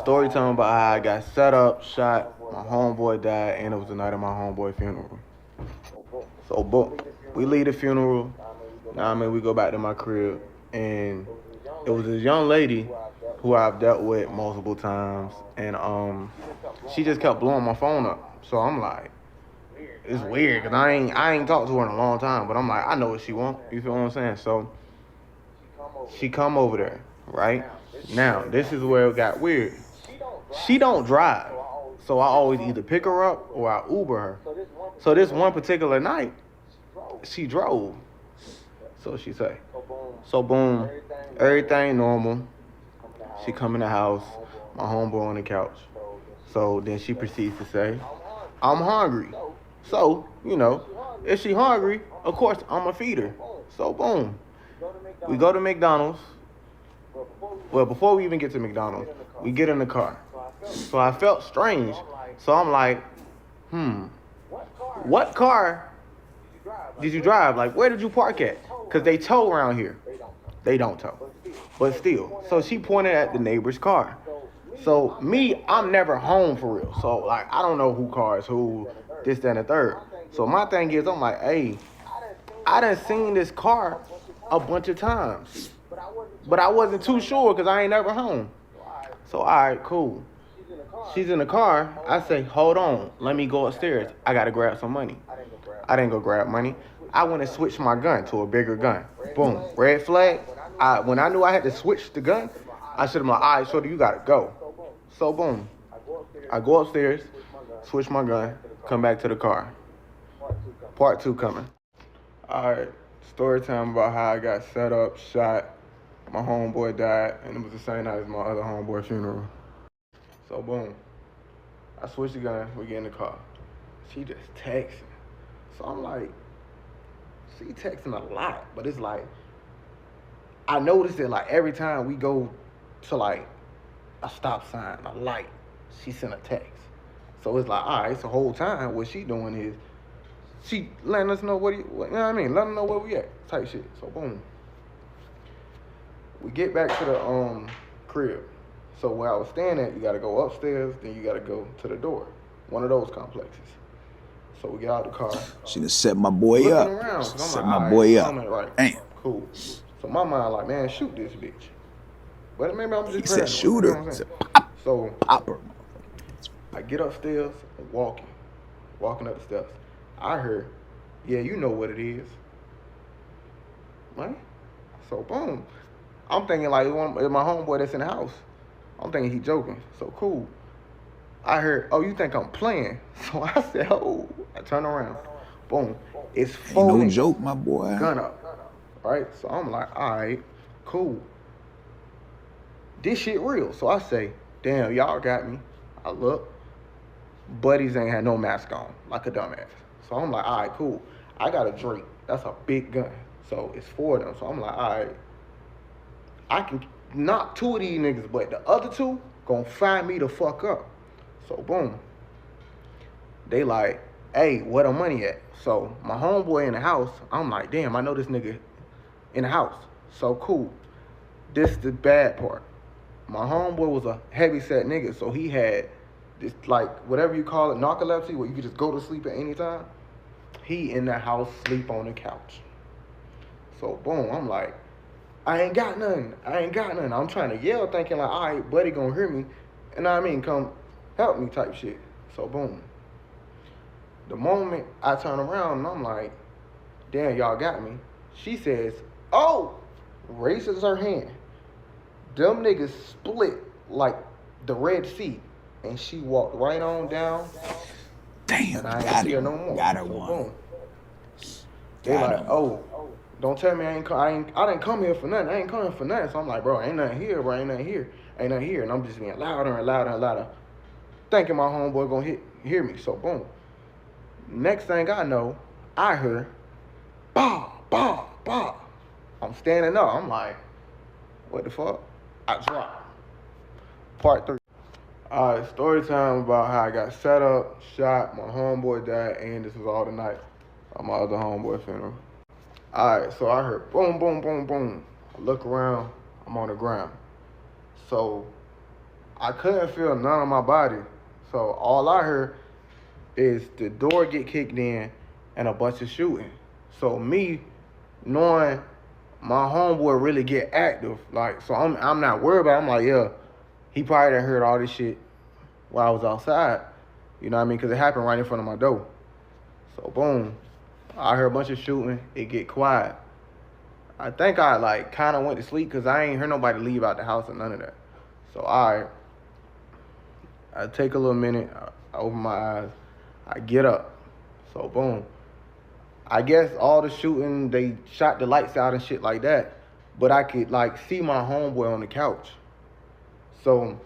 Story time about how I got set up, shot, my homeboy died, and it was the night of my homeboy funeral. So, boom, we leave the funeral. Now, I mean, we go back to my crib, and it was this young lady who I've dealt with multiple times, and she just kept blowing my phone up. So I'm like, it's weird, cause I ain't talked to her in a long time, but I'm like, I know what she want. You feel what I'm saying? So she come over there, right? Now, this is where it got weird. She don't drive. So I always either pick her up or I Uber her. So this one particular night, she drove. So she say. So boom, everything normal. She come in the house, my homeboy on the couch. So then she proceeds to say, I'm hungry. So, if she hungry, of course I'ma feed her. So boom. We go to McDonald's. Well, before we even get to McDonald's, we get in the car. So I felt strange. So I'm like, what car did you drive? Like, where did you park at? Because they tow around here. They don't tow. But still. So she pointed at the neighbor's car. So me, I'm never home for real. So, like, I don't know who cars, who, this, that, and the third. So my thing is, I'm like, hey, I done seen this car a bunch of times. But I wasn't too sure because I ain't never home. So, all right, cool. She's in the car. I say, hold on. Let me go upstairs. I got to grab some money. I didn't go grab money. I went and switched my gun to a bigger gun. Boom. Red flag. When I knew I had to switch the gun, I should have been like, all right, shorty, you got to go. So, boom. I go upstairs, switch my gun, come back to the car. Part 2 coming. All right. Story time about how I got set up, shot. My homeboy died, and it was the same night as my other homeboy funeral. So, boom. I switch the gun. We get in the car. She just texting. So I'm like, she texting a lot, but it's like, I noticed it like every time we go to like a stop sign, a light, she sent a text. So it's like, all right, so the whole time what she doing is she letting us know you know what I mean? Letting us know where we at, type shit. So boom. We get back to the crib. So where I was staying at, you gotta go upstairs, then you gotta go to the door. One of those complexes. So we get out the car. She done set my boy looking up. around, Set I'm like, my boy up. Right, Damn. cool. So my mind like, man, shoot this bitch. But maybe I'm just He said paranoid, shoot you know her. what I'm He said saying? So pop her. I get upstairs and walking up the steps. I heard, yeah, you know what it is. Right? So boom. I'm thinking like my homeboy that's in the house. I'm thinking he joking. So cool. I heard, oh, you think I'm playing? So I said, oh. I turn around. Boom. It's four Ain't no niggas. joke, my boy. Gun up. Right? So I'm like, all right, cool. This shit real. So I say, damn, y'all got me. I look. Buddies ain't had no mask on, like a dumbass. So I'm like, all right, cool. I got a Drake. That's a big gun. So it's 4 of them. So I'm like, all right. I can knock 2 of these niggas, but the other 2 gonna find me the fuck up. So boom. They like, hey, where the money at? So my homeboy in the house, I'm like, damn, I know this nigga in the house. So cool. This the bad part. My homeboy was a heavy set nigga, so he had this, like, whatever you call it, narcolepsy, where you could just go to sleep at any time. He in the house, sleep on the couch. So boom, I'm like, I ain't got nothing. I'm trying to yell, thinking like, all right, buddy gonna hear me. And I mean, come help me type shit. So boom. The moment I turn around and I'm like, damn, y'all got me. She says, oh, raises her hand. Them niggas split like the Red Sea. And she walked right on down. Damn, and I ain't got see her him. no more. Got her So one. boom. They Got like, him. oh, don't tell me I didn't come here for nothing. I ain't coming for nothing. So I'm like, bro, ain't nothing here, bro. Ain't nothing here. And I'm just being louder and louder and louder, thinking my homeboy gonna hear me. So boom. Next thing I know, I heard, bah, bah, bah. I'm standing up. I'm like, what the fuck? I dropped. Part 3. All right, story time about how I got set up, shot, my homeboy died, and this was all the night of my other homeboy funeral. All right, so I heard boom, boom, boom, boom. I look around, I'm on the ground. So I couldn't feel none of my body. So all I heard is the door get kicked in and a bunch of shooting. So me knowing my homeboy really get active, like, so I'm not worried about it. I'm like, yeah, he probably done heard all this shit while I was outside. You know what I mean? Because it happened right in front of my door. So boom, I heard a bunch of shooting. It get quiet. I think I like kind of went to sleep because I ain't heard nobody leave out the house or none of that. So I take a little minute. I open my eyes. I get up. So boom. I guess all the shooting, they shot the lights out and shit like that. But I could like see my homeboy on the couch. So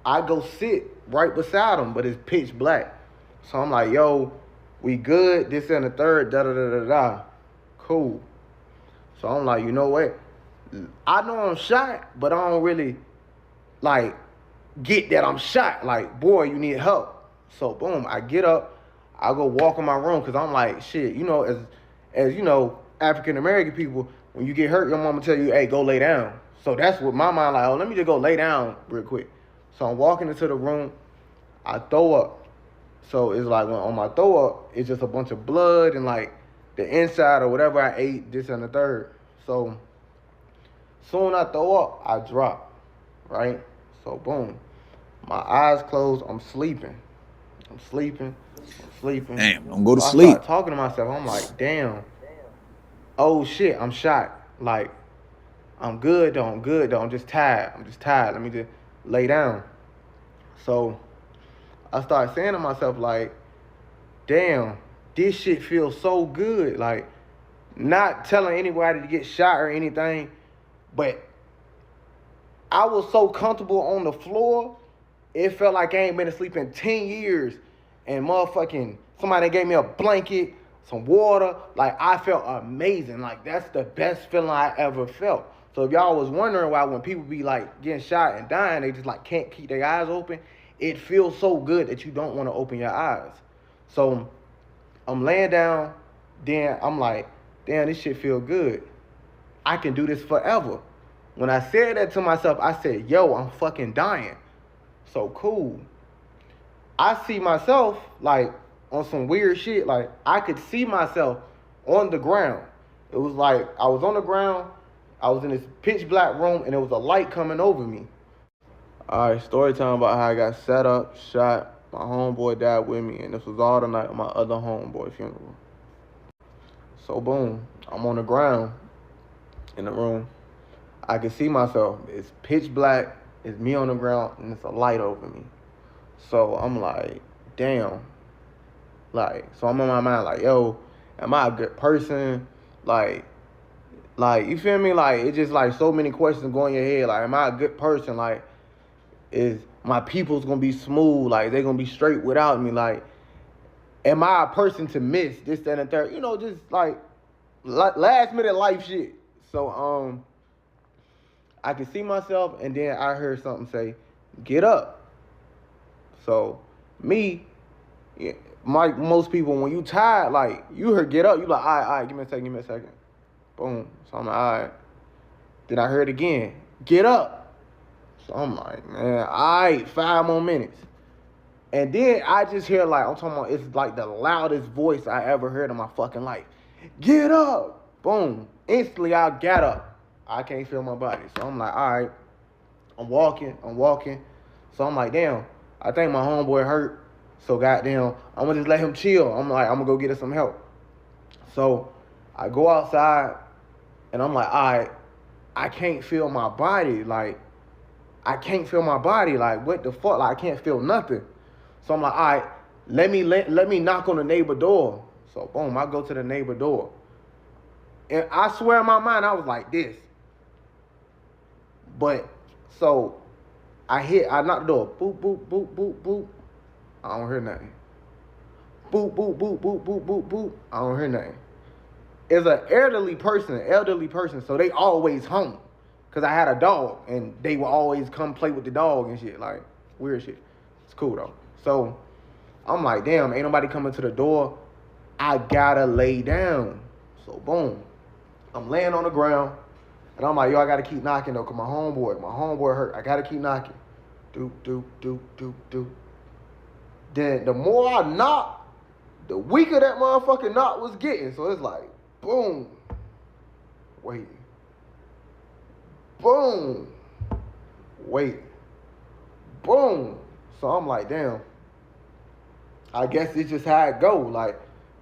I go sit right beside him, but it's pitch black. So I'm like, yo, we good? This and the third, da-da-da-da-da. Cool. So I'm like, you know what? I know I'm shot, but I don't really, like, get that I'm shot. Like, boy, you need help. So, boom, I get up. I go walk in my room because I'm like, shit, you know, as you know, African-American people, when you get hurt, your mama tell you, hey, go lay down. So that's what my mind like, oh, let me just go lay down real quick. So I'm walking into the room. I throw up. So it's like when on my throw up, it's just a bunch of blood and like the inside or whatever I ate, this and the third. So soon I throw up, I drop, right? So boom, my eyes closed, I'm sleeping. Damn, don't go to So sleep. I start talking to myself, I'm like, damn, oh shit, I'm shot. Like, I'm good though, I'm just tired, let me just lay down. So I started saying to myself, like, damn, this shit feels so good. Like, not telling anybody to get shot or anything, but I was so comfortable on the floor, it felt like I ain't been asleep in 10 years. And motherfucking somebody gave me a blanket, some water. Like, I felt amazing. Like, that's the best feeling I ever felt. So if y'all was wondering why when people be like getting shot and dying, they just like can't keep their eyes open, it feels so good that you don't want to open your eyes. So I'm laying down, then I'm like, damn, this shit feel good. I can do this forever. When I said that to myself, I said, yo, I'm fucking dying. So cool. I see myself like on some weird shit. Like, I could see myself on the ground. It was like I was on the ground, I was in this pitch black room, and there was a light coming over me. All right, story time about how I got set up, shot. My homeboy died with me, and this was all the night of my other homeboy funeral. So boom, I'm on the ground in the room. I can see myself. It's pitch black. It's me on the ground, and it's a light over me. So I'm like, damn. Like, so I'm in my mind like, yo, am I a good person? Like, you feel me? Like, it's just like so many questions going in your head. Like, am I a good person? Like, is my people's gonna be smooth? Like, they gonna be straight without me? Like, am I a person to miss this, that, and the third? You know, just like last minute life shit. So I could see myself, and then I heard something say, get up. So me, most people, when you tired, like, you heard get up, you like, all right, give me a second. Boom. So I'm like, all right. Then I heard again, get up. So I'm like, man, all right, 5 more minutes. And then I just hear, like, I'm talking about, it's like the loudest voice I ever heard in my fucking life. Get up. Boom. Instantly, I got up. I can't feel my body. So I'm like, all right. I'm walking. So I'm like, damn, I think my homeboy hurt. So goddamn, I'm gonna just let him chill. I'm like, I'm gonna go get us some help. So I go outside, and I'm like, all right, I can't feel my body. Like, what the fuck? Like, I can't feel nothing. So I'm like, all right, let me knock on the neighbor door. So boom, I go to the neighbor door. And I swear in my mind, I was like this. But, so, I knock the door. Boop, boop, boop, boop, boop. I don't hear nothing. Boop, boop, boop, boop, boop, boop, boop. I don't hear nothing. It's an elderly person, so they always home. Because I had a dog, and they would always come play with the dog and shit. Like, weird shit. It's cool, though. So, I'm like, damn, ain't nobody coming to the door. I gotta lay down. So, boom. I'm laying on the ground. And I'm like, yo, I gotta keep knocking though, cause my homeboy hurt. I gotta keep knocking. Doop, doop, doop, doop, doop. Then the more I knock, the weaker that motherfucking knock was getting. So it's like, boom, wait, boom, wait, boom. So I'm like, damn. I guess it's just how it go. Like,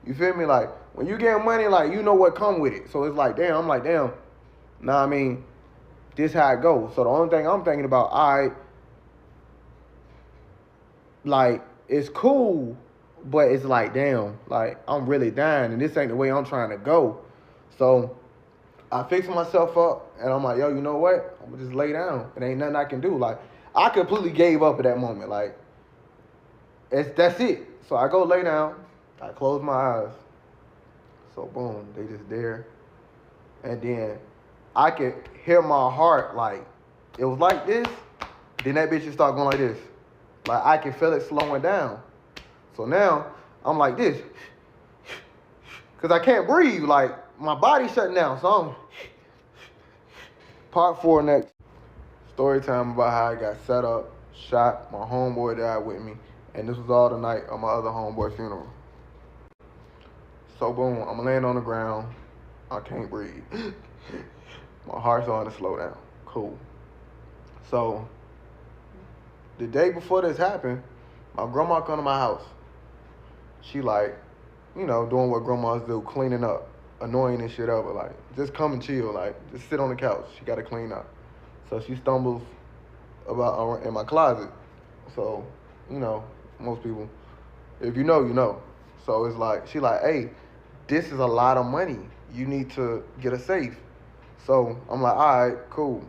you feel me? Like, when you get money, like, you know what come with it. So it's like, damn, I'm like, damn. Nah, I mean, this how it goes. So the only thing I'm thinking about, all right, like, it's cool, but it's like, damn, like, I'm really dying, and this ain't the way I'm trying to go. So I fix myself up, and I'm like, yo, you know what? I'm gonna just lay down. It ain't nothing I can do. Like, I completely gave up at that moment. Like, that's it. So I go lay down. I close my eyes. So boom, they just there. And then I could hear my heart, like, it was like this. Then that bitch just start going like this. Like, I can feel it slowing down. So now I'm like this. Because I can't breathe. Like, my body's shutting down. So I'm... Part 4 next. Story time about how I got set up, shot, my homeboy died with me. And this was all the night of my other homeboy funeral. So boom, I'm laying on the ground. I can't breathe. My heart's starting to slow down. Cool. So the day before this happened, my grandma come to my house. She like, you know, doing what grandmas do, cleaning up, annoying and shit up, but like, just come and chill, like, just sit on the couch. She gotta clean up. So she stumbles about in my closet. So, you know, most people, if you know, you know. So it's like, she like, hey, this is a lot of money. You need to get a safe. So I'm like, all right, cool.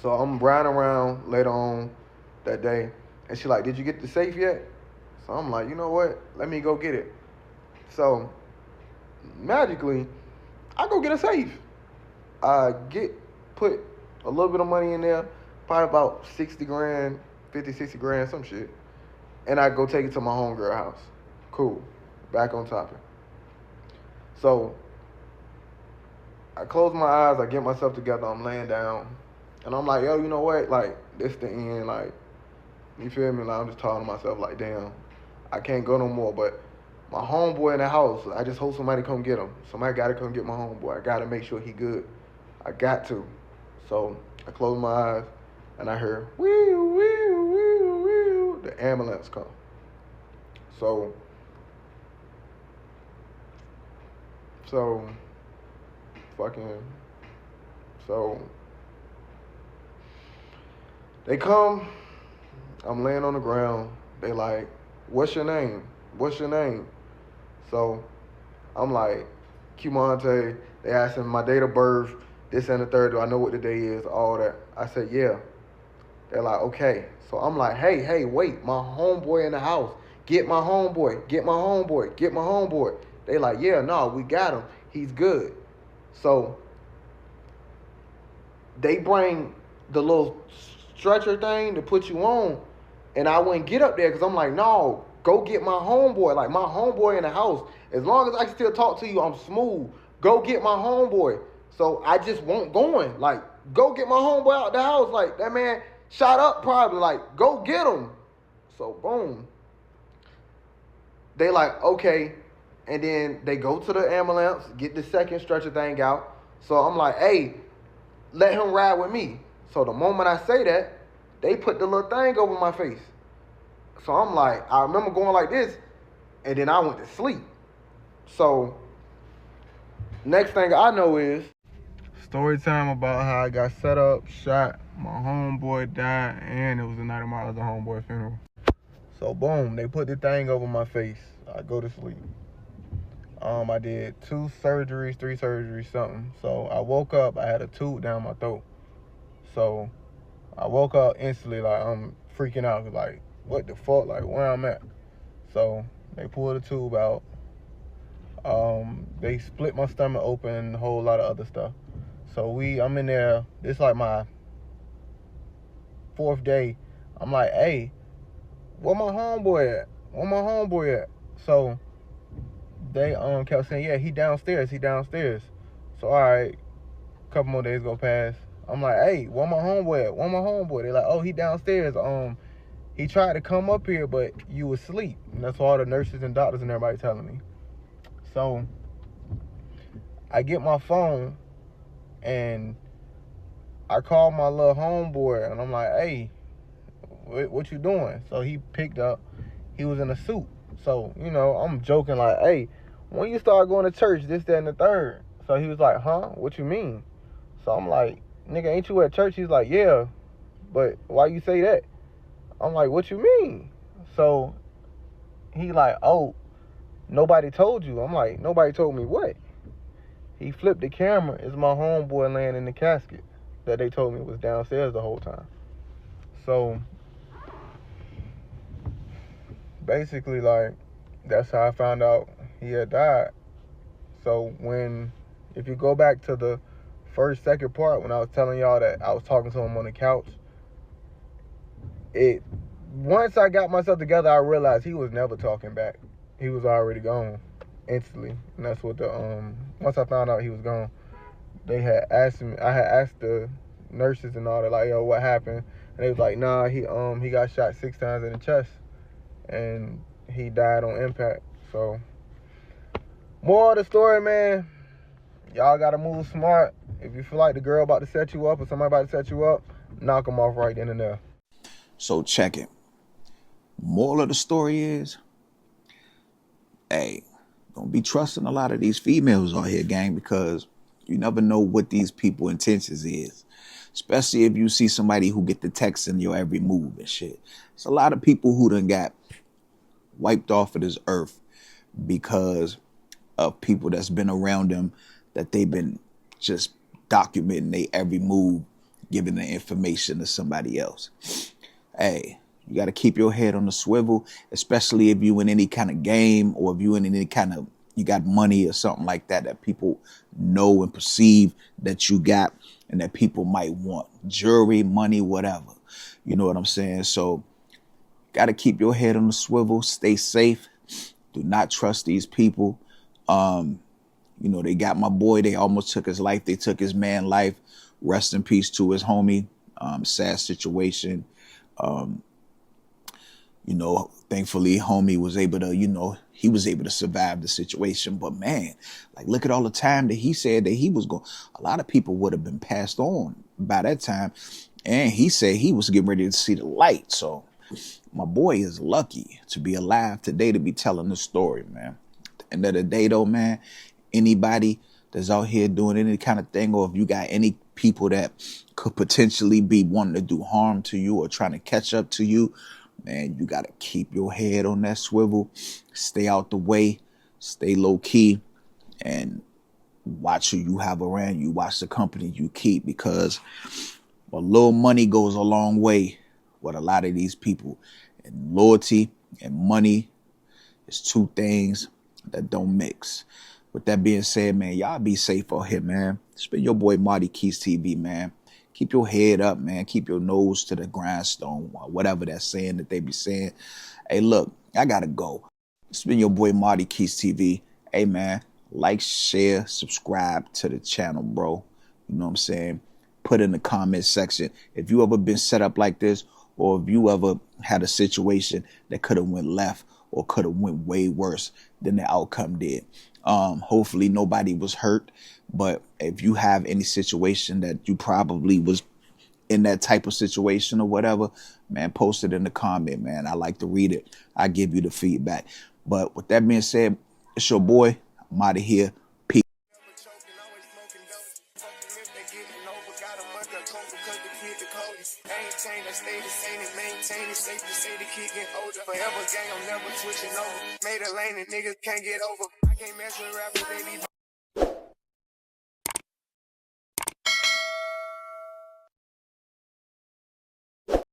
So I'm riding around later on that day, and she like, did you get the safe yet? So I'm like, you know what? Let me go get it. So magically, I go get a safe. I put a little bit of money in there, probably about 60 grand, 50, 60 grand, some shit. And I go take it to my homegirl house. Cool. Back on topic. So I close my eyes, I get myself together, I'm laying down. And I'm like, yo, you know what? Like, this the end. Like, you feel me? Like, I'm just talking to myself like, damn, I can't go no more. But my homeboy in the house, I just hope somebody come get him. Somebody got to come get my homeboy. I got to make sure he good. I got to. So I close my eyes, and I hear, wee, wee, wee, wee. The ambulance come. So they come, I'm laying on the ground. They like, what's your name? What's your name? So I'm like, Cumante. They asking my date of birth, this and the third. Do I know what the day is? All that. I said, yeah. They're like, okay. So I'm like, hey, wait. My homeboy in the house. Get my homeboy. Get my homeboy. Get my homeboy. They like, yeah, no, we got him. He's good. So they bring the little stretcher thing to put you on, and I wouldn't get up there because I'm like, no, go get my homeboy. Like, my homeboy in the house. As long as I can still talk to you, I'm smooth. Go get my homeboy. So I just won't going. Like, go get my homeboy out the house. Like, that man shot up probably. Like, go get him. So, boom. They like, okay. And then they go to the ambulance, get the second stretcher thing out. So I'm like, hey, let him ride with me. So the moment I say that, they put the little thing over my face. So I'm like, I remember going like this, and then I went to sleep. So next thing I know is story time about how I got set up, shot, my homeboy died, and it was the night of my other homeboy funeral. So boom, they put the thing over my face. I go to sleep. I did 2 surgeries, 3 surgeries, something. So I woke up, I had a tube down my throat. So I woke up instantly, like, I'm freaking out, like, what the fuck, like, where I'm at. So they pulled the tube out. They split my stomach open, a whole lot of other stuff. So I'm in there, it's like my 4th day. I'm like, hey, where my homeboy at? Where my homeboy at? So they kept saying, yeah, he downstairs. So all right, A couple more days go past. I'm like, hey, where my homeboy at? Where my homeboy? They're like, oh, he downstairs. He tried to come up here, but you was asleep. And that's what all the nurses and doctors and everybody telling me. So I get my phone and I call my little homeboy and I'm like, hey, what you doing? So he picked up. He was in a suit. So, you know, I'm joking like, hey, when you start going to church, this, that, and the third. So he was like, huh? What you mean? So I'm like, nigga, ain't you at church? He's like, yeah, but why you say that? I'm like, what you mean? So he like, oh, nobody told you. I'm like, nobody told me what? He flipped the camera. It's my homeboy laying in the casket that they told me was downstairs the whole time. So basically, like, that's how I found out he had died. So if you go back to the second part, when I was telling y'all that I was talking to him on the couch, once I got myself together, I realized he was never talking back. He was already gone instantly. And that's what once I found out he was gone, they had asked me, I had asked the nurses and all that, like, yo, what happened? And they was like, nah, he got shot 6 times in the chest and he died on impact. So, moral of the story, man, y'all gotta move smart. If you feel like the girl about to set you up or somebody about to set you up, knock them off right then and there. So check it. Moral of the story is, hey, don't be trusting a lot of these females out here, gang, because you never know what these people's intentions is. Especially if you see somebody who get the text in your every move and shit. It's a lot of people who done got wiped off of this earth because of people that's been around them, that they've been just documenting their every move, giving the information to somebody else. Hey, you got to keep your head on the swivel, especially if you in any kind of game or if you in any kind of, you got money or something like that, that people know and perceive that you got and that people might want. Jewelry, money, whatever. You know what I'm saying? So got to keep your head on the swivel, stay safe. Do not trust these people. You know, they got my boy. They almost took his life. They took his man life. Rest in peace to his homie. Sad situation. You know, thankfully, homie was able to, you know, he was able to survive the situation. But man, like, look at all the time that he said that he was going. A lot of people would have been passed on by that time. And he said he was getting ready to see the light. So my boy is lucky to be alive today to be telling this story, man. At the end of the day, though, man, anybody that's out here doing any kind of thing, or if you got any people that could potentially be wanting to do harm to you or trying to catch up to you, man, you got to keep your head on that swivel, stay out the way, stay low key, and watch who you have around you, watch the company you keep, because a little money goes a long way with a lot of these people. And loyalty and money is two things that don't mix. With that being said, man, y'all be safe out here, man. It's been your boy Marty Keys TV, man. Keep your head up, man. Keep your nose to the grindstone, whatever that saying that they be saying. Hey, look, I gotta go. It's been your boy Marty Keys TV. Hey, man, like, share, subscribe to the channel, bro. You know what I'm saying? Put in the comment section if you ever been set up like this, or if you ever had a situation that could have went left or could have went way worse than the outcome did. Hopefully nobody was hurt, but if you have any situation that you probably was in that type of situation or whatever, man, post it in the comment, man. I like to read it. I give you the feedback. But with that being said, it's your boy. I'm out of here. Peace. Forever gang, I'm never switching over. Made a lane and niggas can't get over. I can't mess with rappers, they be